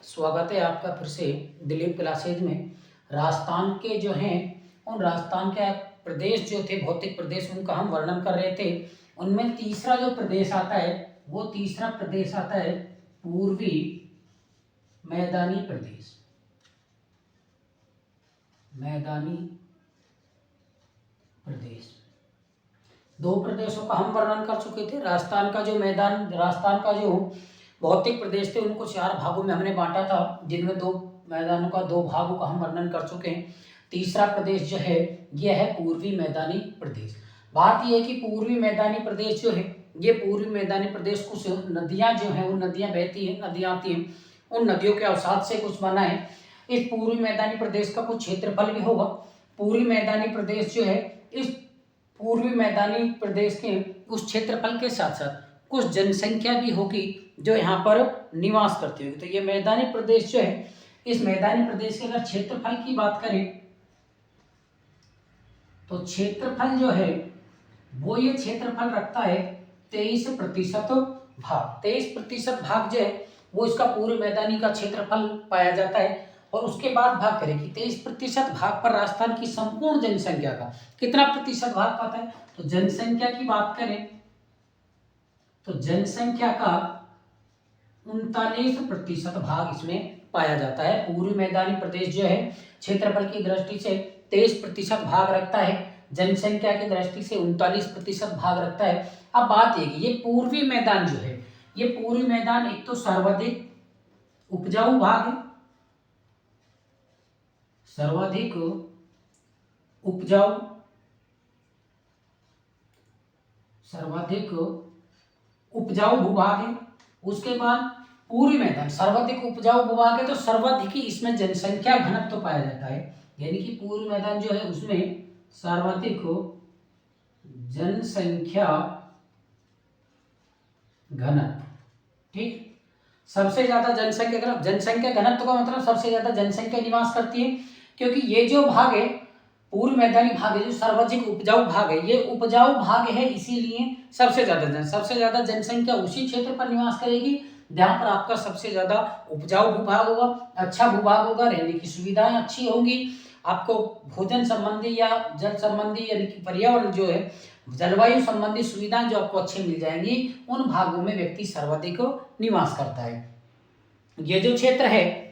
स्वागत है आपका फिर से दिलीप क्लासेज में। राजस्थान के जो हैं उन राजस्थान के प्रदेश जो थे, भौतिक प्रदेश, उनका हम वर्णन कर रहे थे। उनमें तीसरा जो प्रदेश आता है वो तीसरा प्रदेश आता है पूर्वी मैदानी प्रदेश। मैदानी प्रदेश, दो प्रदेशों का हम वर्णन कर चुके थे। राजस्थान का जो भौतिक प्रदेश थे उनको 4 भागों में हमने बांटा था, जिनमें 2 मैदानों का 2 भागों का हम वर्णन कर चुके हैं। तीसरा प्रदेश जो है यह है पूर्वी मैदानी प्रदेश। बात यह है कि पूर्वी मैदानी प्रदेश जो है, ये पूर्वी मैदानी प्रदेश कुछ नदियां जो है, वो नदियां बहती हैं, नदियां आती हैं, उन नदियों के अवसाद से कुछ बना है। इस पूर्वी मैदानी प्रदेश का कुछ क्षेत्रफल भी होगा। पूर्वी मैदानी प्रदेश जो है, इस पूर्वी मैदानी प्रदेश के उस क्षेत्रफल के साथ साथ कुछ जनसंख्या भी होगी जो यहाँ पर निवास करती होगी। तो ये मैदानी प्रदेश जो है, इस मैदानी प्रदेश के अगर क्षेत्रफल की बात करें तो क्षेत्रफल जो है वो ये क्षेत्रफल रखता है 23% भाग। 23% भाग जो है वो इसका पूरे मैदानी का क्षेत्रफल पाया जाता है। और उसके बाद भाग करें कि 23% भाग पर राजस्थान की संपूर्ण जनसंख्या का कितना प्रतिशत भाग पाता है। तो जनसंख्या की बात करें तो जनसंख्या का 39% भाग इसमें पाया जाता है। पूर्वी मैदानी प्रदेश जो है क्षेत्रफल की दृष्टि से 23% भाग रखता है, जनसंख्या की दृष्टि से 39% भाग रखता है। अब बात यह कि ये पूर्वी मैदान जो है, ये पूर्वी मैदान एक तो सर्वाधिक उपजाऊ भाग है, सर्वाधिक उपजाऊ भूभाग है। उसके बाद पूर्वी मैदान सर्वाधिक उपजाऊ भूभाग है, तो सर्वाधिक ही इसमें जनसंख्या घनत्व तो पाया जाता है। यानी कि पूर्वी मैदान जो है उसमें सर्वाधिक जनसंख्या घनत्व, ठीक, सबसे ज्यादा जनसंख्या घनत्व का मतलब सबसे ज्यादा जनसंख्या निवास करती है। क्योंकि ये जो भाग है पूर्व मैदानी भाग है, जो सर्वाधिक उपजाऊ भाग है, ये उपजाऊ भाग है, इसीलिए सबसे ज्यादा जनसंख्या उसी क्षेत्र पर निवास करेगी जहां पर आपका सबसे ज्यादा उपजाऊ भूभाग होगा, अच्छा भूभाग होगा, रहने की सुविधाएं अच्छी होंगी, आपको भोजन संबंधी या जल संबंधी यानी कि पर्यावरण जो है, जलवायु संबंधी सुविधाएं जो आपको अच्छी मिल जाएंगी, उन भागों में व्यक्ति सर्वाधिक निवास करता है। ये जो क्षेत्र है,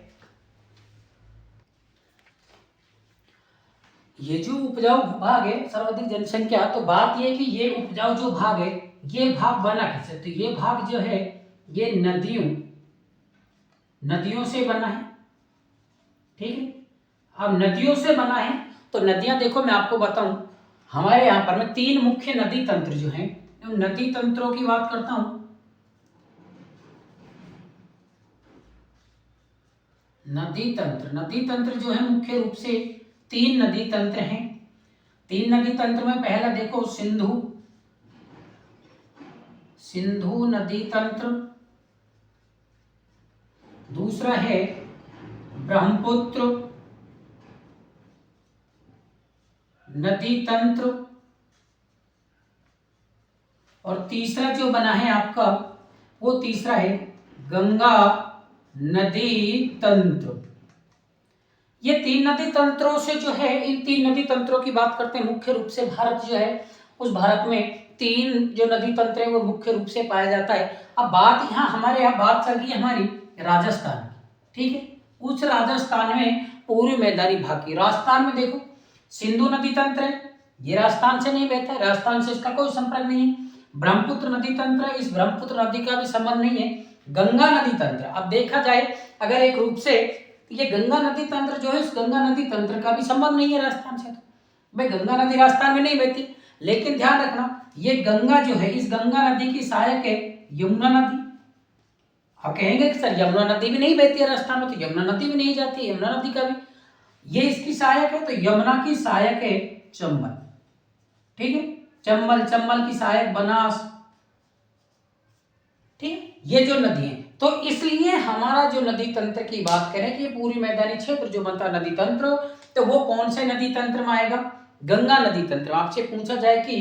ये जो उपजाऊ भाग है, सर्वाधिक जनसंख्या, तो बात ये कि ये उपजाऊ जो भाग है, ये भाग बना किससे? तो ये भाग जो है ये नदियों से बना है, ठीक है। अब नदियों से बना है तो नदियां देखो, मैं आपको बताऊं, हमारे यहाँ पर में 3 मुख्य नदी तंत्र जो हैं, उन नदी तंत्रों की बात करता हूं। नदी तंत्र जो है मुख्य रूप से 3 नदी तंत्र हैं। 3 नदी तंत्र में पहला देखो सिंधु नदी तंत्र, दूसरा है ब्रह्मपुत्र नदी तंत्र, और तीसरा जो बना है आपका वो तीसरा है गंगा नदी तंत्र। ये 3 नदी तंत्रों से जो है, इन 3 नदी तंत्रों की बात करते हैं। मुख्य रूप से भारत जो है, उस भारत में 3 जो नदी तंत्र है वो मुख्य रूप से पाया जाता है। अब बात हमारे यहाँ बात चल रही है हमारी राजस्थान की, ठीक है। उस राजस्थान में पूर्वी मैदानी भाग की, राजस्थान में देखो सिंधु नदी तंत्र है, ये राजस्थान से नहीं बहता है, राजस्थान से इसका कोई संपर्क नहीं है। ब्रह्मपुत्र नदी तंत्र है, इस ब्रह्मपुत्र नदी का भी संबंध नहीं है। गंगा नदी तंत्र, अब देखा जाए अगर एक रूप से, ये गंगा नदी तंत्र जो है, इस गंगा नदी तंत्र का भी संबंध नहीं है राजस्थान से। तो भाई गंगा नदी राजस्थान में नहीं बहती, लेकिन ध्यान रखना ये गंगा जो है, इस गंगा नदी की सहायक है यमुना नदी। आप कहेंगे कि सर यमुना नदी भी नहीं बहती है राजस्थान में, तो यमुना नदी भी नहीं जाती है, यमुना नदी का भी ये इसकी सहायक है। तो यमुना की सहायक है चंबल, ठीक है, चंबल की सहायक बनास, ठीक, ये जो नदी है। तो इसलिए हमारा जो नदी तंत्र की बात करें कि पूरी मैदानी क्षेत्र जो बनता है नदी तंत्र, तो वो कौन से नदी तंत्र में आएगा? गंगा नदी तंत्र। आपसे पूछा जाए कि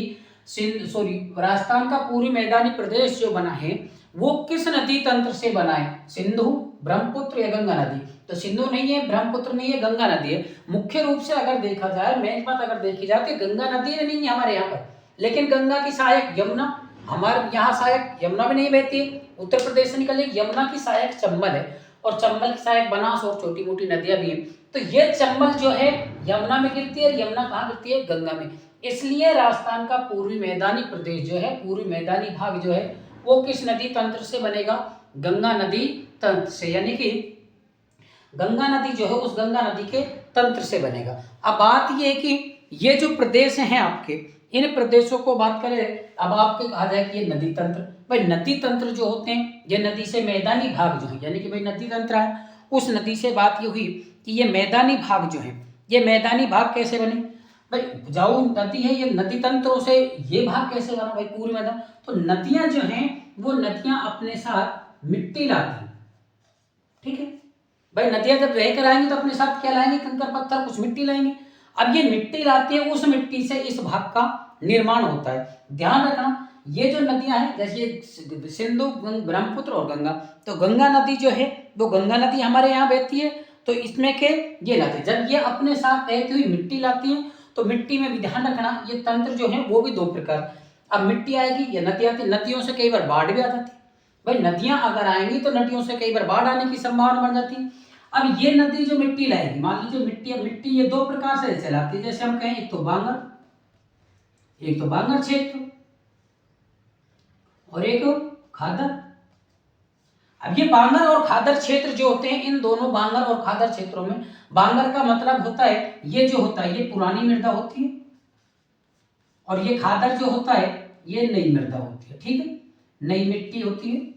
राजस्थान का पूरी मैदानी प्रदेश जो बना है वो किस नदी तंत्र से बना है? सिंधु, ब्रह्मपुत्र या गंगा नदी। तो सिंधु नहीं है, ब्रह्मपुत्र नहीं है, गंगा नदी है। मुख्य रूप से अगर देखा जाए, मेन बात अगर देखी जाए तो गंगा नदी नहीं है हमारे यहाँ पर, लेकिन गंगा की सहायक यमुना, हमारे यहाँ सहायक यमुना भी नहीं बहती है, उत्तर प्रदेश से निकली यमुना की सहायक चंबल है, और चंबल की सहायक बनास और छोटी मोटी नदियां भी हैं। तो ये चंबल जो है यमुना में गिरती है, और यमुना कहाँ गिरती है? गंगा में। इसलिए राजस्थान का पूर्वी मैदानी प्रदेश जो है, पूर्वी मैदानी भाग जो है वो किस नदी तंत्र से बनेगा? गंगा नदी तंत्र से, यानी कि गंगा नदी जो है उस गंगा नदी के तंत्र से बनेगा। अब बात ये है कि ये जो प्रदेश हैं आपके, इन प्रदेशों को बात करें, अब आपके कहा जाए कि ये नदी तंत्र। भाई नदी तंत्र जो होते हैं, ये नदी से मैदानी भाग जो है, यानी कि भाई नदी तंत्र है, उस नदी से बात ये हुई कि ये मैदानी भाग जो है, ये मैदानी भाग कैसे बने? भाई उपजाऊ नदी है, ये नदी तंत्रों से ये भाग कैसे बना? भाई पूर्वी मैदान। तो नदियां जो हैं वो नदियां अपने साथ मिट्टी लाती हैं, ठीक है भाई। नदियां जब बह कर आएंगी तो अपने साथ क्या लाएंगे? कंकर पत्थर, कुछ मिट्टी लाएंगे। अब ये मिट्टी लाती है, उस मिट्टी से इस भाग का निर्माण होता है। ध्यान रखना, ये जो नदियां हैं, जैसे सिंधु, ब्रह्मपुत्र और गंगा, तो गंगा नदी जो है वो गंगा नदी हमारे यहाँ बहती है। तो इसमें के ये लाते, जब ये अपने साथ बहती हुई मिट्टी लाती है, तो मिट्टी में भी ध्यान रखना, ये तंत्र जो है वो भी दो प्रकार। अब मिट्टी आएगी, ये नदी आती, नदियों से कई बार बाढ़ भी आ जाती है। भाई नदियां अगर आएंगी तो नदियों से कई बार बाढ़ आने की संभावना बढ़ जाती है। अब ये नदी जो मिट्टी लाएगी, मान लीजिए मिट्टी ये दो प्रकार से चलाती है, जैसे हम कहें एक तो बांगर क्षेत्र और एक खादर। अब ये बांगर और खादर क्षेत्र जो होते हैं, इन दोनों बांगर और खादर क्षेत्रों में, बांगर का मतलब होता है ये जो होता है ये पुरानी मृदा होती है, और ये खादर जो होता है ये नई मृदा होती है, ठीक है, नई मिट्टी होती है,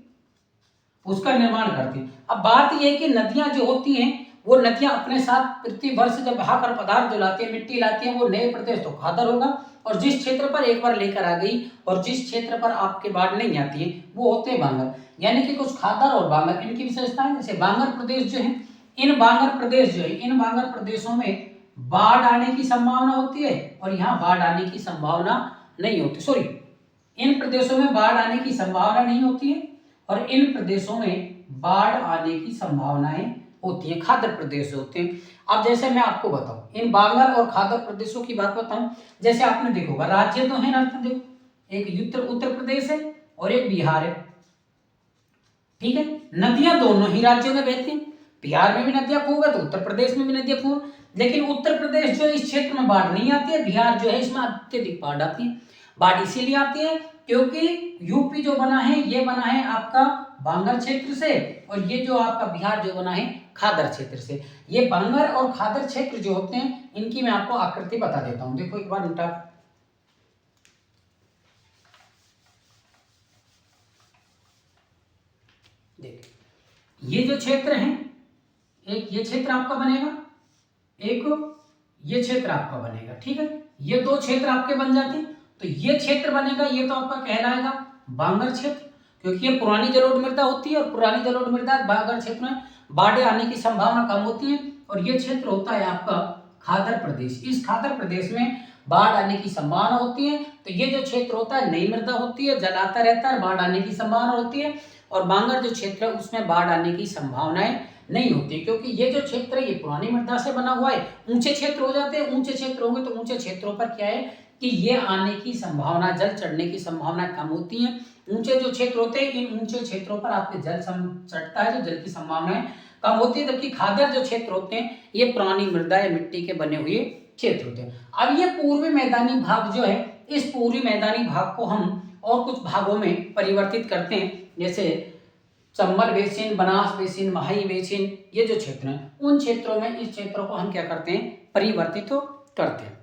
उसका निर्माण करती है। अब बात यह है कि नदियां जो होती हैं वो नदियां अपने साथ प्रति वर्ष जब बहाकर पदार्थ जो लाती है, मिट्टी लाती है, वो नए प्रदेश तो खादर होगा, और जिस क्षेत्र पर एक बार लेकर आ गई और जिस क्षेत्र पर आपके बाढ़ नहीं आती है वो होते हैं बांगर। यानी कि कुछ खादर और बांगर, इनकी विशेषताएं, जैसे बांगर प्रदेश जो है, इन बांगर प्रदेशों में बाढ़ आने की संभावना होती है, और यहाँ बाढ़ आने की संभावना नहीं होती। सॉरी, इन प्रदेशों में बाढ़ आने की संभावना नहीं होती है, और इन प्रदेशों में बाढ़ आने की संभावनाएं होती हैं, खादर प्रदेश होते हैं। अब जैसे मैं आपको बताऊं, इन बांगर और खादर प्रदेशों की बात बताऊं, जैसे आपने देखा होगा राज्य तो है ना, देखो एक उत्तर प्रदेश है और एक बिहार है, ठीक है। नदियां दोनों ही राज्यों में बहती हैं, बिहार में भी नदियां खूब है तो उत्तर प्रदेश में भी नदियां खूब, लेकिन उत्तर प्रदेश जो इस क्षेत्र में बाढ़ नहीं आती है, बिहार जो है इसमें अत्यधिक बाढ़ आती है। बाढ़ इसीलिए आती है क्योंकि यूपी जो बना है ये बना है आपका बांगर क्षेत्र से, और ये जो आपका बिहार जो बना है खादर क्षेत्र से। ये बांगर और खादर क्षेत्र जो होते हैं इनकी मैं आपको आकृति बता देता हूं, देखो एक बार उल्टा। देखिए ये जो क्षेत्र है, एक ये क्षेत्र आपका बनेगा, एक ये क्षेत्र आपका बनेगा, ठीक है। ये दो क्षेत्र आपके बन जाते हैं, तो ये क्षेत्र बनेगा, ये तो आपका कहलाएगा बांगर क्षेत्र, क्योंकि ये पुरानी जलोढ़ मृदा होती है, और पुरानी जलोढ़ मृदा बांगर क्षेत्र में बाढ़ आने की संभावना कम होती है। और ये क्षेत्र होता है आपका खादर प्रदेश, इस खादर प्रदेश में बाढ़ आने की संभावना होती है। तो ये जो क्षेत्र होता है नई मृदा होती है, जल आता रहता है, बाढ़ आने की संभावना होती है। और बांगर जो क्षेत्र है उसमें बाढ़ आने की संभावनाएं नहीं होती, क्योंकि ये जो क्षेत्र है ये पुरानी मृदा से बना हुआ है। ऊंचे क्षेत्र हो जाते हैं, ऊंचे क्षेत्र होंगे तो ऊंचे क्षेत्रों पर क्या है कि ये आने की संभावना, जल चढ़ने की संभावना कम होती है। ऊंचे जो क्षेत्र होते हैं, इन ऊंचे क्षेत्रों पर आपके जल चढ़ता है, जो जल की संभावनाएं कम होती है। जबकि खादर जो क्षेत्र होते हैं ये पुरानी मृदा या मिट्टी के बने हुए क्षेत्र होते हैं। अब ये पूर्वी मैदानी भाग जो है, इस पूर्वी मैदानी भाग को हम और कुछ भागों में परिवर्तित करते हैं, जैसे Chambal basin, Banas basin, Mahi basin, ये जो क्षेत्र हैं उन क्षेत्रों में इस क्षेत्रों को हम क्या करते हैं, परिवर्तित तो करते हैं।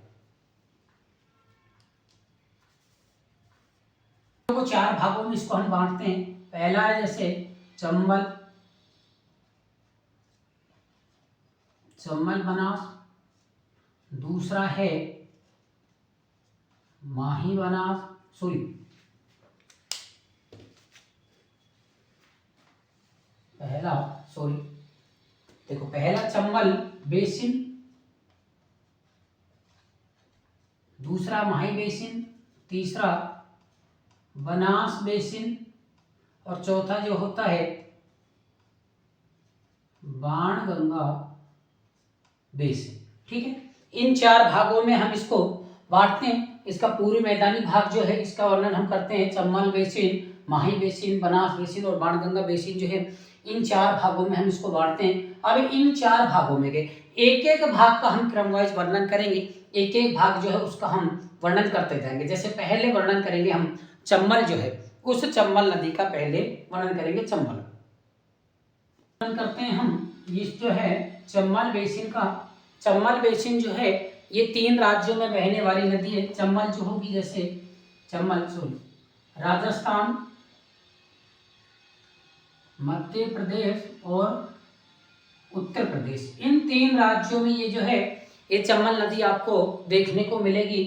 तो चार भागों में इसको हम बांटते हैं। पहला है जैसे चंबल बनास, दूसरा है माही बनास, सॉरी देखो पहला चंबल बेसिन, दूसरा माही बेसिन, तीसरा बनास बेसिन, और चौथा जो होता है बाणगंगा बेसिन। ठीक है, इन 4 भागों में हम इसको बांटते हैं। इसका पूर्वी मैदानी भाग जो है इसका वर्णन हम करते हैं चंबल बेसिन, माही बेसिन, बनास बेसिन और बाणगंगा बेसिन जो है इन 4 भागों में हम इसको बांटते हैं। अब इन 4 भागों में एक एक भाग का हम क्रमवाइज वर्णन करेंगे, एक एक भाग जो है उसका हम वर्णन करते जाएंगे। जैसे पहले वर्णन करेंगे हम चंबल जो है, उस चंबल नदी का पहले वर्णन करेंगे। चंबल वर्णन करते हैं हम इस जो है चंबल बेसिन का। चंबल बेसिन जो है ये 3 राज्यों में बहने वाली नदी है। चंबल जो होगी जैसे चंबल राजस्थान, मध्य प्रदेश और उत्तर प्रदेश, इन 3 राज्यों में ये जो है ये चंबल नदी आपको देखने को मिलेगी।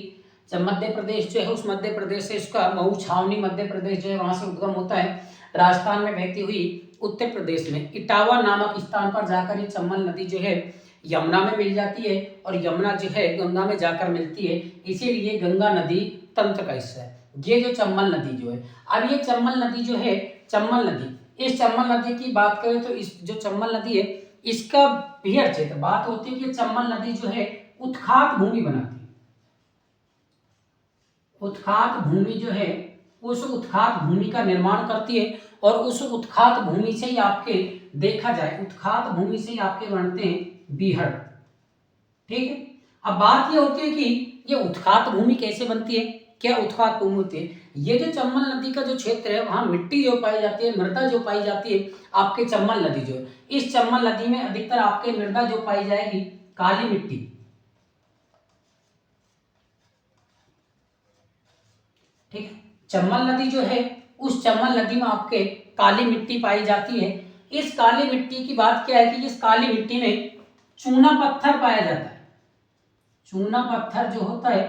जब मध्य प्रदेश जो है उस मध्य प्रदेश से इसका मऊ छावनी मध्य प्रदेश जो है वहां से उद्गम होता है। राजस्थान में बहती हुई उत्तर प्रदेश में इटावा नामक स्थान पर जाकर ये चंबल नदी जो है यमुना में मिल जाती है और यमुना जो है गंगा में जाकर मिलती है, इसीलिए गंगा नदी तंत्र का हिस्सा है ये जो चंबल नदी जो है। अब ये चंबल नदी जो है, चंबल नदी, इस चंबल नदी की बात करें तो इस जो चंबल नदी है इसका बीहड़ क्षेत्र, बात होती है कि चंबल नदी जो है उत्खात भूमि बनाती है। उत्खात भूमि जो है उस उत्खात भूमि का निर्माण करती है और उस उत्खात भूमि से ही आपके देखा जाए, उत्खात भूमि से ही आपके बनते हैं बीहड़। ठीक है, अब बात ये होती है कि ये उत्खात भूमि कैसे बनती है, क्या उत्खात भूमि होती है। ये जो चंबल नदी का जो क्षेत्र है वहां मिट्टी जो पाई जाती है, मृदा जो पाई जाती है आपके चंबल नदी जो है, इस चंबल नदी में अधिकतर आपके मृदा जो पाई जाएगी काली मिट्टी। ठीक है, चंबल नदी जो है उस चंबल नदी में आपके काली मिट्टी पाई जाती है। इस काली मिट्टी की बात क्या है कि इस काली मिट्टी में चूना पत्थर पाया जाता है। चूना पत्थर जो होता है,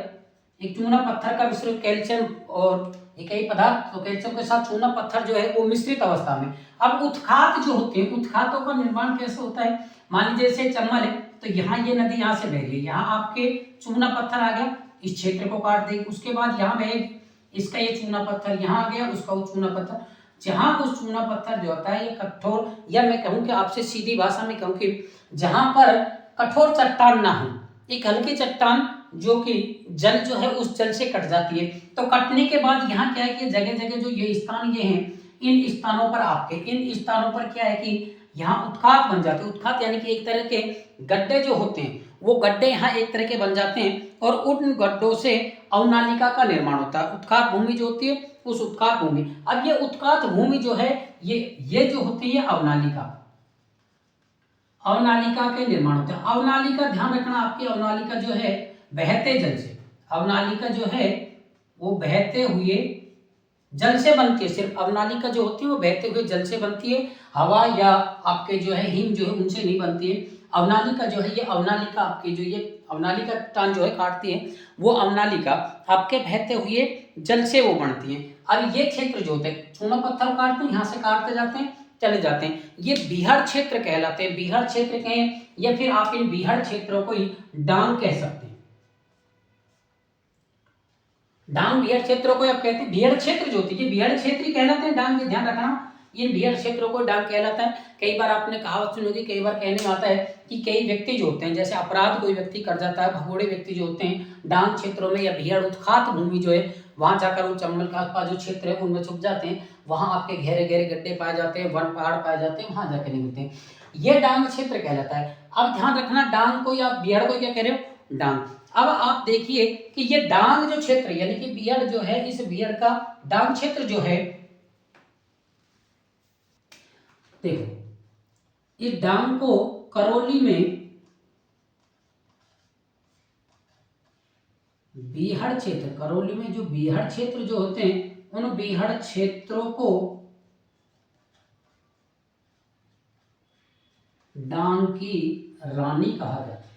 एक चूना पत्थर का मिश्रण कैल्शियम और एक ही पदार्थ, तो कैल्शियम के साथ चूना पत्थर जो है वो मिश्रित अवस्था में। अब उत्खात जो होते हैं, उत्खातों का निर्माण कैसे होता है, मान लीजिए जैसे चंबल है तो यहाँ ये नदी यहाँ से बह रही है, यहाँ आपके चूना पत्थर आ गया, इस क्षेत्र को काट देगी, उसके बाद यहाँ बहेगी, इसका ये चूना पत्थर यहाँ आ गया, उसका वो चूना पत्थर, जहां उस चूना पत्थर जो होता है ये कठोर, या मैं कहूँ कि आपसे सीधी भाषा में कहूँ कि जहां पर कठोर चट्टान ना हो, एक हल्की चट्टान जो कि जल जो है उस जल से कट जाती है, तो कटने के बाद यहाँ क्या है कि जगह जगह जो ये स्थान ये हैं, इन स्थानों पर आपके इन स्थानों पर क्या है कि यहाँ उत्खात बन जाते हैं। उत्खात यानी कि एक तरह के गड्ढे जो होते हैं, वो गड्ढे यहाँ एक तरह के बन जाते हैं और उन गड्ढों से अवनालिका का निर्माण होता है। उत्खात भूमि जो होती है उस उत्खात भूमि, अब ये उत्खात भूमि जो है ये जो होती है अवनालिका, अवनालिका के निर्माण होते हैं। अवनालिका ध्यान रखना, आपकी अवनालिका जो है बहते जल से, अवनालिका जो है वो बहते हुए जल से बनती है। सिर्फ अवनालिका जो होती है वो बहते हुए जल से बनती है, हवा या आपके जो है हिम जो है उनसे नहीं बनती है। अवनालिका जो है ये अवनालिका आपकी जो ये अवनालिका टान जो है काटती है, वो अवनालिका आपके बहते हुए जल से वो बनती है। अब ये क्षेत्र जो होते हैं चूना पत्थर काटते हैं, यहाँ से काटते जाते हैं चले जाते हैं, ये बीहड़ क्षेत्र कहलाते हैं। बीहड़ क्षेत्र कहें या फिर आप इन बीहड़ क्षेत्रों को ही डांग कह सकते हैं। डांग बीहड़ क्षेत्रों को आप कहते हैं, बीहड़ क्षेत्र जो होती है बीहड़ क्षेत्र ही कहलाते हैं। डांग, ध्यान रखना, इन बीहड़ क्षेत्रों को डांग कहलाता है। कई बार आपने कहावत सुनी होगी, कई बार कहने में आता है कि कई व्यक्ति जो होते हैं, जैसे अपराध कोई व्यक्ति कर जाता है, भगोड़े व्यक्ति जो होते हैं डांग क्षेत्रों में या बीहड़ उत्खात भूमि जो है वहां जाकर वो चंबल का आसपास जो क्षेत्र है उनमें छुप जाते हैं, वहां आपके गहरे गहरे गड्ढे पाए जाते हैं, वन पहाड़ पाए जाते हैं, वहां जाकर नहीं होते हैं, ये डांग क्षेत्र कहलाता है। अब ध्यान रखना, डांग को या बीहड़ को क्या कह रहे हो, डांग। अब आप देखिए कि ये डांग जो क्षेत्र यानी कि बीहड़ जो है, इस बीहड़ का डांग क्षेत्र जो है, देखो इस डांग को करौली में बीहड़ क्षेत्र, करौली में जो बीहड़ क्षेत्र जो होते हैं उन बीहड़ क्षेत्रों को डांग की रानी कहा जाता है।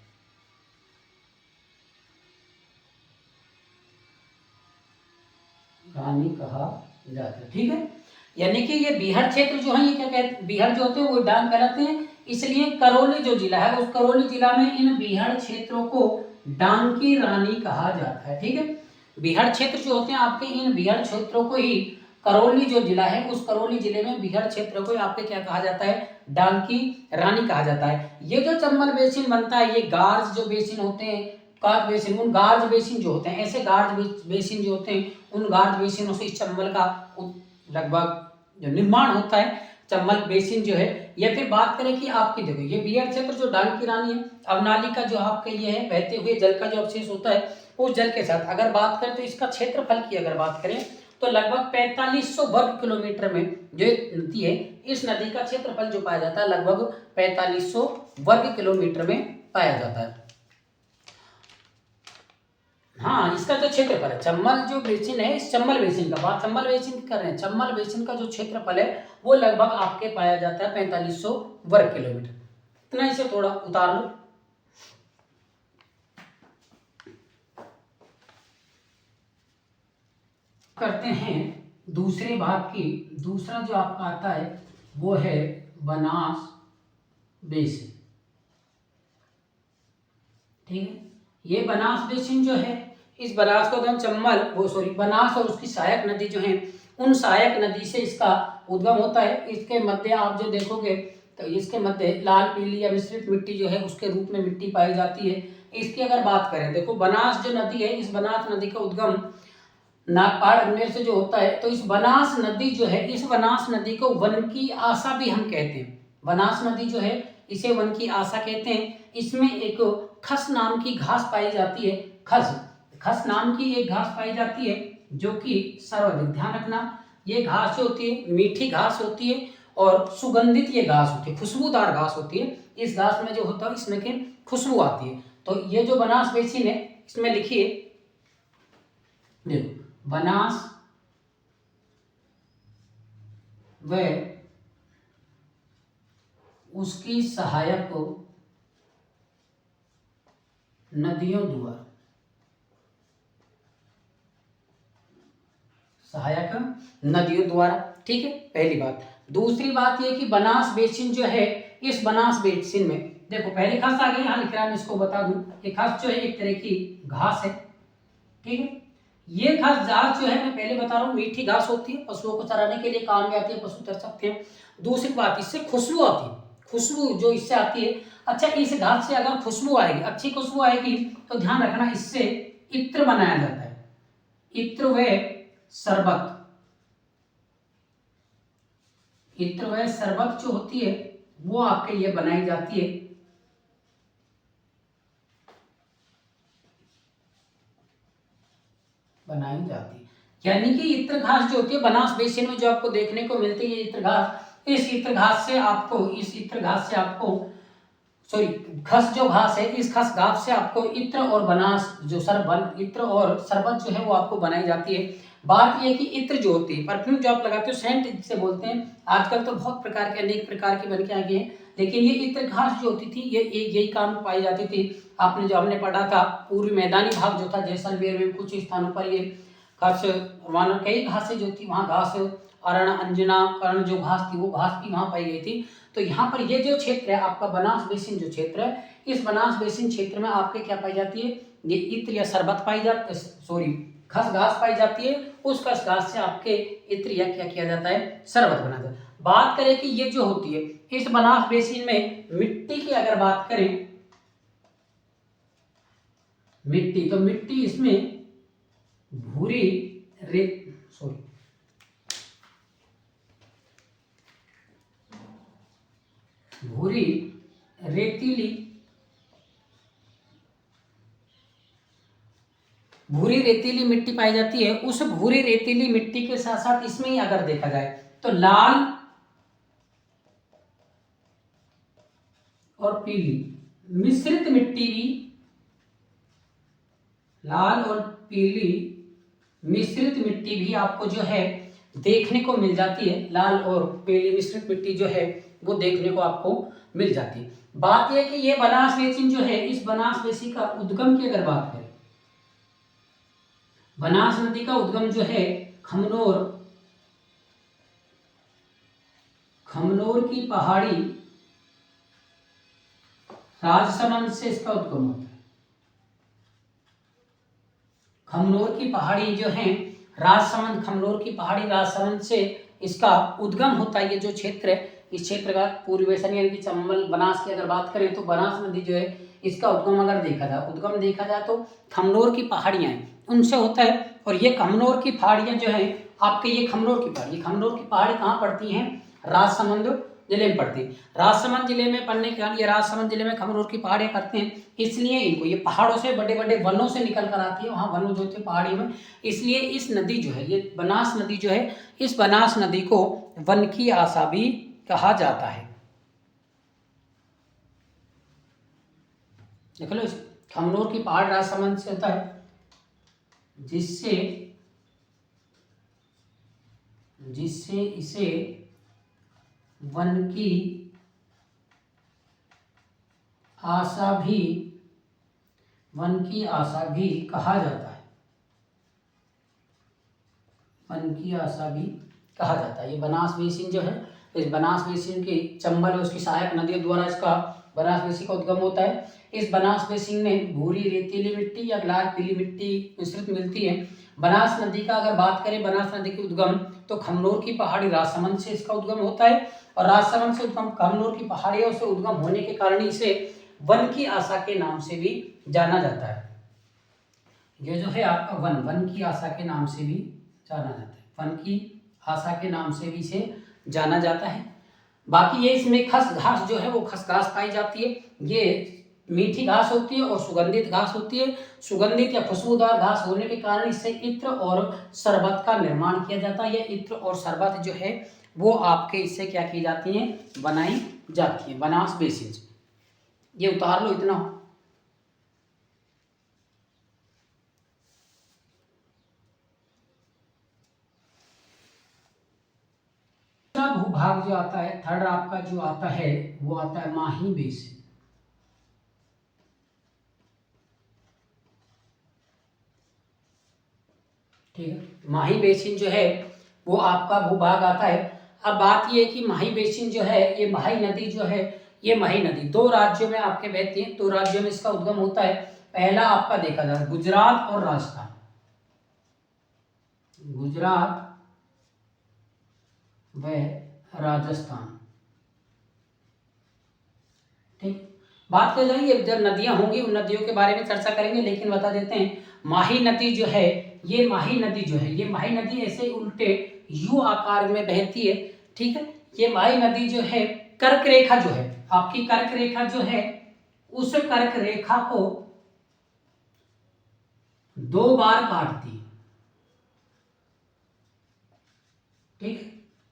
रानी कहा जाता है, ठीक है। यानी कि ये बीहड़ क्षेत्र जो है ये क्या कहते हैं, बीहड़ जो होते हैं वो डांग कहलाते हैं। इसलिए करौली जो जिला है उस करौली जिला में इन बीहड़ क्षेत्रों को डांग की रानी कहा जाता है, ठीक है। बीहड़ क्षेत्र जो होते हैं आपके, इन बीहड़ क्षेत्रों को ही करौली जो जिला है उस करौली जिले में बीहड़ क्षेत्र को आपके क्या कहा जाता है, डांकी रानी कहा जाता है। ये जो चंबल बेसिन बनता है, ये गार्ज जो बेसिन होते हैं, कार्ज बेसिन, उन गार्ज बेसिन जो होते हैं, ऐसे गार्ज बेसिन जो होते हैं, उन गार्ज बेसिनों से इस चंबल का लगभग जो निर्माण होता है, चंबल बेसिन जो है। या फिर बात करें कि आपकी देखो ये बियर क्षेत्र जो डांकी रानी है, अवनाली का जो आपके ये है बहते हुए जल का जो अवशेष होता है, उस जल के साथ अगर बात करें तो इसका क्षेत्रफल की अगर बात करें तो लगभग 4500 वर्ग किलोमीटर में जो नदी है, इस नदी का क्षेत्रफल जो पाया जाता है लगभग 4500 वर्ग किलोमीटर में पाया जाता है। हाँ, इसका जो क्षेत्रफल है, चंबल जो बेसिन है, इस चंबल बेसिन का बात चंबल बेसिन कर रहे हैं, चंबल बेसिन का जो क्षेत्रफल है वो लगभग आपके पाया जाता है 4500 वर्ग किलोमीटर। इतना इसे थोड़ा उतार लो। करते हैं दूसरे भाग की। दूसरा जो आपका आता है वो है बनास बेसिन। ठीक है, ये बनास बेसिन जो है, इस बनास को हम चंबल बनास और उसकी सहायक नदी जो है, उन सहायक नदी से इसका उद्गम होता है। इसके मध्य आप जो देखोगे तो इसके मध्य लाल पीली या मिश्रित मिट्टी जो है उसके रूप में मिट्टी पाई जाती है। इसकी अगर बात करें, देखो बनास जो नदी है, इस बनास नदी का उद्गम नागपाड़ अजमेर से जो होता है, तो इस बनास नदी जो है, इस बनास नदी को वन की आशा भी हम कहते हैं। बनास नदी जो है इसे वन की आशा कहते हैं। इसमें एक खस नाम की घास पाई जाती है। खस नाम की एक घास पाई जाती है जो कि सर्वाधिक, ध्यान रखना, ये घास जो होती है मीठी घास होती है और सुगंधित ये घास होती है, खुशबूदार घास होती है। इस घास में जो होता है इसमें की खुशबू आती है। तो ये जो बनास बेसिन है, इसमें लिखिए, देखो बनास व उसकी सहायक नदियों द्वारा, सहायक नदियों द्वारा। ठीक है, पहली बात। दूसरी बात ये कि बनास बेसिन जो है, इस बनास बेसिन में देखो पहले खस आ गई, यहाँ लिख रहा है, मैं इसको बता दूं कि खस जो है एक तरह की घास है। ठीक है, ये घास जो है, मैं पहले बता रहा हूँ, मीठी घास होती है, पशुओं को चराने के लिए काम में आती है, पशु चर सकते हैं। दूसरी बात, इससे खुशबू आती है, खुशबू जो इससे आती है। अच्छा, इस घास से अगर खुशबू आएगी, अच्छी खुशबू आएगी, तो ध्यान रखना इससे इत्र बनाया जाता है। इत्र व शरबत, इत्र व शरबत जो होती है वो आपके लिए बनाई जाती है। बनाई जाती है, यानी कि इत्र घास जो होती है बनास बेसिन में जो आपको देखने को मिलती है इत्र घास, इस इत्र घास से आपको खस जो घास है, इस खस घास से आपको इत्र और बनास जो इत्र और शरबत जो है वो आपको बनाई जाती है। बात यह कि इत्र जो होती है, परफ्यूम जो आप लगाते हो, सेंट जिसे बोलते हैं, आजकल तो बहुत प्रकार के, अनेक प्रकार के बन के आ गए हैं, लेकिन ये इत्र घास जो होती थी ये यही काम पाई जाती थी। आपने जो हमने पढ़ा था, पूर्वी मैदानी भाग जो था जैसलमेर में कुछ स्थानों पर ये घास, वहाँ कई घासें जो थी, वहाँ घास अरण अंजना कर्ण जो घास थी वो घास भी वहाँ पाई गई थी। तो यहाँ पर ये जो क्षेत्र है आपका बनास बेसिन जो क्षेत्र है, इस बनास बेसिन क्षेत्र में आपके क्या पाई जाती है, ये इत्र या शरबत पाई जाती है, खस घास पाई जाती है। उस खस घास से आपके इत्र या क्या किया जाता है, शरबत बना जाता है। बात करें कि ये जो होती है इस बनास बेसिन में मिट्टी की अगर बात करें, मिट्टी, तो मिट्टी इसमें भूरी भूरी रेतीली, भूरी रेतीली मिट्टी पाई जाती है। उस भूरी रेतीली मिट्टी के साथ साथ इसमें ही अगर देखा जाए तो लाल और पीली मिश्रित मिट्टी भी, लाल और पीली मिश्रित मिट्टी भी आपको जो है देखने को मिल जाती है। लाल और पीली मिश्रित मिट्टी जो है वो देखने को आपको मिल जाती है। बात यह कि ये बनास बेसिन जो है, इस बनास बेसिन का उद्गम की अगर बात करें, बनास नदी का उद्गम जो है खमनोर की पहाड़ी राजसमंद से इसका उद्गम होता है। खमनोर की पहाड़ी जो है राजसमंद, खमनोर की पहाड़ी राजसमंद से इसका उद्गम होता है। ये जो क्षेत्र है इस क्षेत्र का पूर्वेशन यानी कि चंबल बनास की अगर बात करें तो बनास नदी जो है इसका उद्गम अगर देखा जाए तो खमनोर की पहाड़ियाँ हैं उनसे होता है। और ये खमनोर की पहाड़ियाँ जो है आपके ये खमनोर की पहाड़ी कहाँ पड़ती हैं? राजसमंद जिले में पड़ती है। राजसमंद जिले में पड़ने के कारण ये राजसमंद जिले में खमनोर की पहाड़ियाँ करते हैं, इसलिए इनको ये पहाड़ों से बड़े बड़े वनों से निकल कर आती है, वहाँ वन जो थे पहाड़ी में, इसलिए इस नदी जो है ये बनास नदी जो है इस बनास नदी को वन की आशा भी कहा जाता है। देख लो खमनोर की पहाड़ राजसमंद से होता है जिससे इसे वन की आशा भी कहा जाता है। वन की आशा भी कहा जाता है। ये बनास बेसिन जो है इस बनास बेसिन की चंबल और उसकी सहायक नदियों द्वारा इसका बनास बेसिन का उद्गम होता है। इस बनास बेसिन में भूरी रेतीली मिट्टी या लाल पीली मिट्टी मिश्रित मिलती है। बनास नदी का अगर बात करें बनास नदी के उद्गम तो खमनोर की पहाड़ी राजसमंद से इसका उद्गम होता है और राजसमंद से उद्गम खमनोर की पहाड़ियों से उद्गम होने के कारण इसे वन की आशा के नाम से भी जाना जाता है। ये जो है आपका वन की आशा के नाम से भी जाना जाता है। वन की आशा के नाम से भी इसे जाना जाता है। बाकी ये इसमें खस घास जो है वो खस घास पाई जाती है। ये मीठी घास होती है और सुगंधित घास होती है। सुगंधित या खुशबूदार घास होने के कारण इससे इत्र और शरबत का निर्माण किया जाता है। ये इत्र और शरबत जो है वो आपके इससे क्या की जाती है? बनाई जाती है बनास बेसिन से। ये उतार लो इतना। भूभाग जो आता है थर्ड आपका जो आता है वो आता है माही बेसिन। ठीक है, माही बेसिन जो है वो आपका भूभाग आता है। अब बात ये है कि माही बेसिन जो है ये माही नदी जो है ये माही नदी दो राज्यों में आपके बहती है। दो राज्यों में इसका उद्गम होता है। पहला आपका देखा जाए गुजरात और राजस्थान। गुजरात व राजस्थान। ठीक, बात कर जाएंगे जब नदियां होंगी उन नदियों के बारे में चर्चा करेंगे, लेकिन बता देते हैं माही नदी जो है ये माही नदी ऐसे उल्टे यू आकार में बहती है। ठीक है, ये माही नदी जो है कर्क रेखा जो है आपकी कर्क रेखा जो है उस कर्क रेखा को दो बार काटती है। ठीक,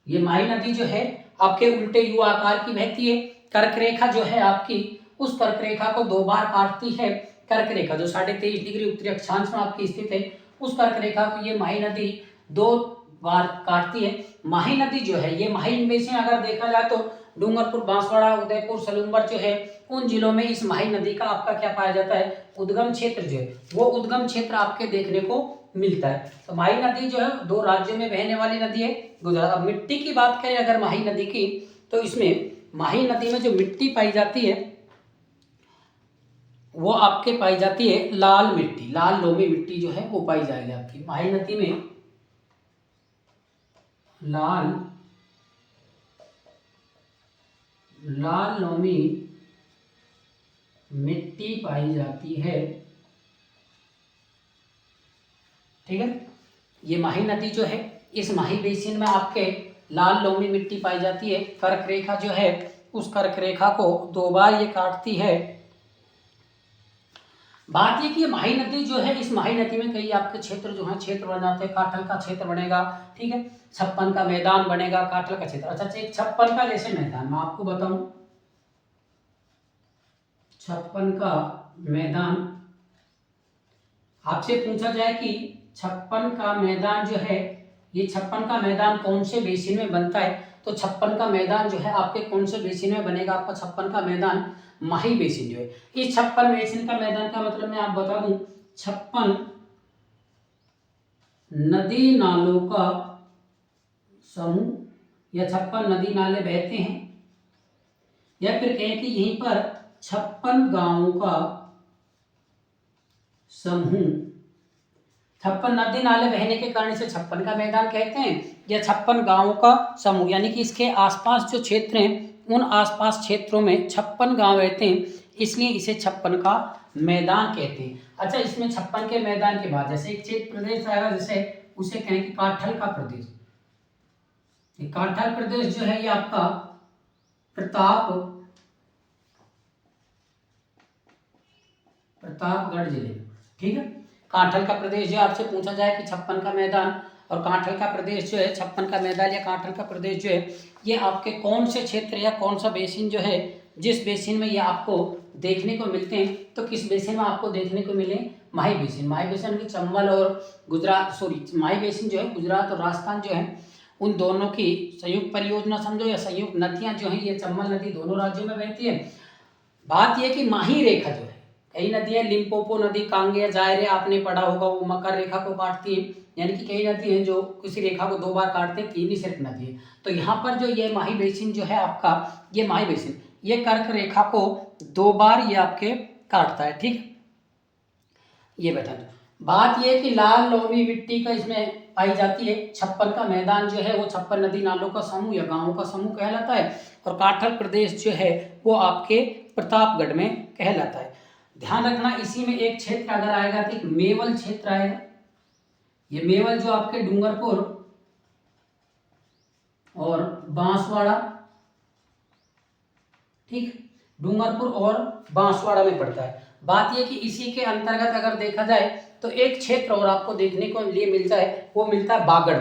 ये माही नदी जो है आपके उल्टे यू आकार की बहती है। कर्क रेखा जो है आपकी उस कर्क रेखा को दो बार काटती है। कर्क रेखा जो 23.5 डिग्री उत्तरी अक्षांश में आपकी स्थित है उस कर्क रेखा को ये माही नदी दो बार काटती है। माही नदी जो है ये माही में से अगर देखा जाए तो डूंगरपुर, बांसवाड़ा, उदयपुर, सलूंबर जो है उन जिलों में इस माही नदी का आपका क्या पाया जाता है? उद्गम क्षेत्र जो है वो उद्गम क्षेत्र आपके देखने को मिलता है। तो माही नदी जो है दो राज्यों में बहने वाली नदी है गुजरात। अब मिट्टी की बात करें अगर माही नदी की तो इसमें माही नदी में जो मिट्टी पाई जाती है वो आपके पाई जाती है लाल मिट्टी, लाल लोमी मिट्टी जो है वो पाई जाएगी आपकी माही नदी में। लाल लोमी मिट्टी पाई जाती है। ठीक है, ये माही नदी जो है इस माही बेसिन में आपके लाल लोमी मिट्टी पाई जाती है। कर्क रेखा जो है उस कर्क रेखा को दो बार ये काटती है। बात ये कि माही नदी जो है इस माही नदी में कई आपके क्षेत्र जो है क्षेत्र बन जाते हैं। काठल का क्षेत्र बनेगा, ठीक है, छप्पन का मैदान बनेगा, काठल का क्षेत्र। अच्छा, एक छप्पन का जैसे मैदान मैं आपको बताऊं, छप्पन का मैदान आपसे पूछा जाए कि छप्पन का मैदान जो है ये छप्पन का मैदान कौन से बेसिन में बनता है तो छप्पन का मैदान जो है आपके कौन से बेसिन में बनेगा? आपका छप्पन का मैदान माही बेसिन जो है इस छप्पन बेसिन का मैदान का मतलब मैं आप बता दूं 56 नदी नालों का समूह या 56 नदी नाले बहते हैं या फिर कहें कि यहीं पर 56 गांवों का समूह 56 नदी नाले बहने के कारण इसे 56 का मैदान कहते हैं, या 56 गांवों का समूह, यानी कि इसके आसपास जो क्षेत्र हैं उन आसपास क्षेत्रों में 56 गांव रहते हैं, इसलिए इसे 56 का मैदान कहते हैं। अच्छा, इसमें 56 के मैदान के बाद जैसे एक क्षेत्र प्रदेश आएगा, जैसे उसे कहें कि काठल का प्रदेश। काठल प्रदेश जो है ये आपका प्रतापगढ़ जिले में, ठीक है। काठल का प्रदेश जो आपसे पूछा जाए कि 56 का मैदान और काठल का प्रदेश जो है, 56 का मैदान या काठल का प्रदेश जो है, ये आपके कौन से क्षेत्र या कौन सा बेसिन जो है, जिस बेसिन में ये आपको देखने को मिलते हैं, तो किस बेसिन में आपको देखने को मिले? माही बेसिन। माही बेसिन की चंबल और माही बेसिन जो है गुजरात और राजस्थान जो है उन दोनों की संयुक्त परियोजना समझो, या संयुक्त नदियां जो है, ये चंबल नदी दोनों राज्यों में बहती है। बात यह कि माही रेखा जो है, कई नदियां लिम्पोपो नदी, कांगे, जायरे आपने पढ़ा होगा, वो मकर रेखा को काटती है, यानी कि कई नदी हैं जो किसी रेखा को 2 बार काटते हैं, 3 ही सिर्फ नदी है। तो यहाँ पर जो ये माही बेसिन जो है आपका, ये माही बेसिन ये कर्क रेखा को 2 बार ये आपके काटता है, ठीक। ये बता दो। बात ये है कि लाल लोमी मिट्टी का इसमें पाई जाती है। 56 का मैदान जो है वो 56 नदी नालों का समूह या गांवों का समूह कहलाता है, और काठल प्रदेश जो है वो आपके प्रतापगढ़ में कहलाता है। ध्यान रखना, इसी में एक क्षेत्र अगर आएगा तो एक मेवल क्षेत्र आएगा। ये मेवल जो आपके डूंगरपुर और बांसवाड़ा, ठीक, डूंगरपुर और बांसवाड़ा में पड़ता है। बात यह कि इसी के अंतर्गत अगर देखा जाए तो एक क्षेत्र और आपको देखने को लिए मिलता है, वो मिलता है बागड़,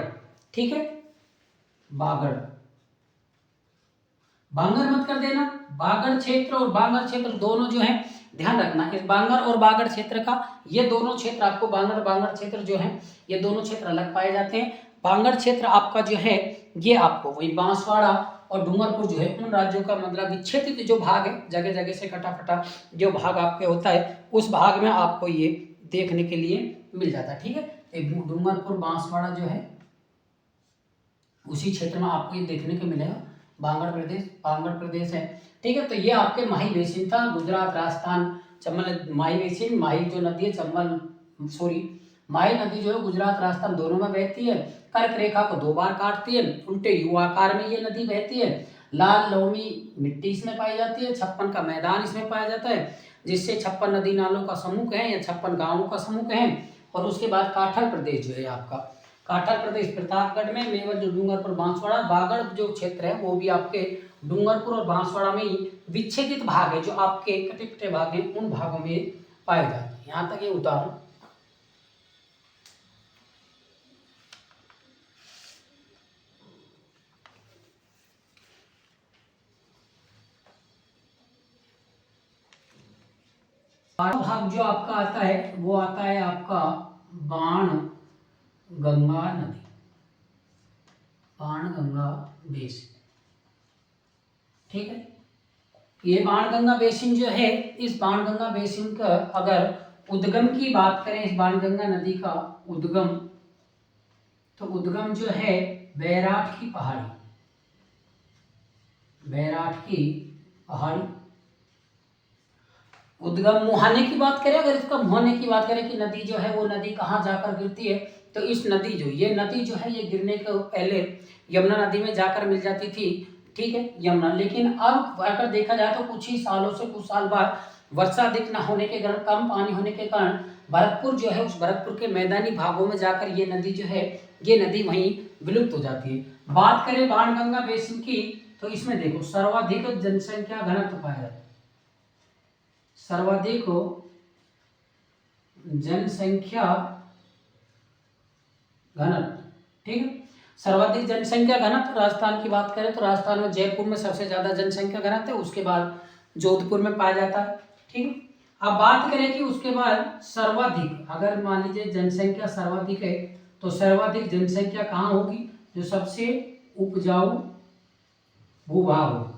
ठीक है। बागड़, बांगर मत कर देना। बागड़ क्षेत्र और बांगर क्षेत्र दोनों जो है, ध्यान रखना, इस बांगर और बागड़ क्षेत्र का, ये दोनों क्षेत्र आपको बांगर क्षेत्र जो है ये दोनों क्षेत्र अलग पाए जाते हैं। बांगर क्षेत्र आपका जो है ये आपको वही बांसवाड़ा और डूंगरपुर जो है उन राज्यों का मतलब विक्षेपित जो भाग है, जगह जगह से कटा फटा जो भाग आपके होता है, उस भाग में आपको ये देखने के लिए मिल जाता है, ठीक है। डूंगरपुर बांसवाड़ा जो है उसी क्षेत्र में आपको ये देखने को मिलेगा। बांगड़ प्रदेश है, ठीक है। तो ये आपके माही बेसिन था, गुजरात राजस्थान चंबल माही बेसिन, माही जो नदी है माही नदी जो है गुजरात राजस्थान दोनों में बहती है। कर्क रेखा को 2 बार काटती है, उल्टे यू आकार में ये नदी बहती है। लाल लोमी मिट्टी इसमें पाई जाती है, 56 का मैदान इसमें पाया जाता है, जिससे 56 नदी नालों का समूह कहें या 56 गांवों का समूह कहें। और उसके बाद काठल प्रदेश जो है आपका, काठल प्रदेश प्रतापगढ़ में, मेवल जो डूंगरपुर बांसवाड़ा, बागड़ जो क्षेत्र है वो भी आपके डूंगरपुर और बांसवाड़ा में ही विच्छेदित भाग है, जो आपके कटे कटे भाग हैं उन भागों में पाए जाते हैं। यहाँ तक ये उदाहरण। भाग जो आपका आता है वो आता है आपका बाण गंगा नदी, बाण गंगा बेसिन, ठीक है। ये बाण गंगा बेसिन जो है, इस बाण गंगा बेसिन का अगर उद्गम की बात करें, इस बाण गंगा नदी का उद्गम, तो उद्गम जो है बैराठ की पहाड़ी, उद्गम मुहाने की बात करें, अगर इसका मुहाने की बात करें कि नदी जो है वो नदी कहाँ जाकर गिरती है, तो इस नदी जो है ये गिरने के पहले यमुना नदी में जाकर मिल जाती थी, ठीक है, यमुना। लेकिन अब अगर देखा जाए तो कुछ ही सालों से कुछ साल बाद वर्षा अधिक न होने के कारण, कम पानी होने के कारण भरतपुर जो है, उस भरतपुर के मैदानी भागों में जाकर ये नदी जो है, ये नदी वहीं विलुप्त हो जाती है। बात करें बाणगंगा बेसिन की, तो इसमें देखो सर्वाधिक जनसंख्या घनत्व पाया जाता है, सर्वाधिक जनसंख्या घनत्व, ठीक है। सर्वाधिक जनसंख्या घनत्व राजस्थान की बात करें तो राजस्थान में जयपुर में सबसे ज्यादा जनसंख्या घनत्व है, उसके बाद जोधपुर में पाया जाता है, ठीक है। अब बात करें कि उसके बाद सर्वाधिक, अगर मान लीजिए जनसंख्या सर्वाधिक है तो सर्वाधिक जनसंख्या कहाँ होगी, जो सबसे उपजाऊ भूभाग होगा,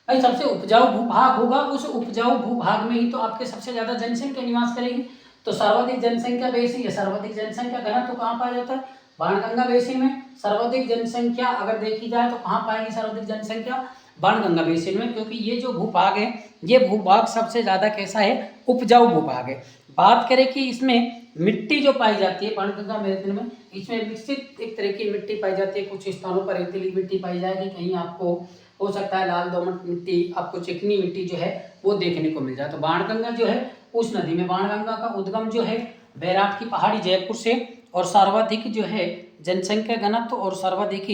भाई सबसे उपजाऊ भूभाग होगा, उस उपजाऊ भूभाग में ही तो आपके सबसे ज्यादा जनसंख्या निवास करेगी। तो सर्वाधिक जनसंख्या बेसिन या सर्वाधिक जनसंख्या घनत्व तो कहाँ पाया जाता है, बाणगंगा बेसिन में। सर्वाधिक जनसंख्या अगर देखी जाए तो कहाँ पाएगी सर्वाधिक जनसंख्या, बाणगंगा बेसिन में, क्योंकि ये जो भूभाग है ये भूभाग सबसे ज्यादा कैसा है, उपजाऊ भूभाग है। बात करें कि इसमें मिट्टी जो पाई जाती है बाणगंगा मैदान में, इसमें विकसित एक तरह की मिट्टी पाई जाती है। कुछ स्थानों पर रेतीली मिट्टी पाई जाएगी, कहीं आपको हो सकता है लाल दोमट मिट्टी, आपको चिकनी मिट्टी जो है वो देखने को मिल जाए। तो बाणगंगा जो है उस नदी में, बाणगंगा का उद्गम जो है बैराट की पहाड़ी जयपुर से, और सर्वाधिक जो है जनसंख्या घनत्व और सर्वाधिक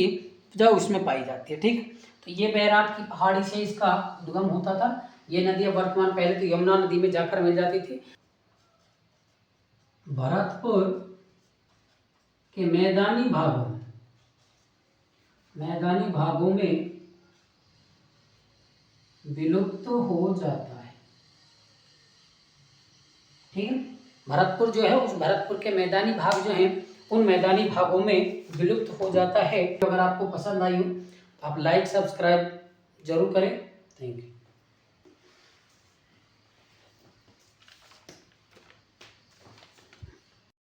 जो उसमें पाई जाती है। ठीक, तो ये बैराट की पहाड़ी से इसका उद्गम होता था। ये नदी अब वर्तमान, पहले तो यमुना नदी में जाकर मिल जाती थी। भरतपुर के मैदानी भागों में विलुप्त हो जाता है। ठीक है, भरतपुर जो है उस भरतपुर के मैदानी भाग जो हैं उन मैदानी भागों में विलुप्त हो जाता है। अगर आपको पसंद आई हो तो आप लाइक सब्सक्राइब जरूर करें। Thank you.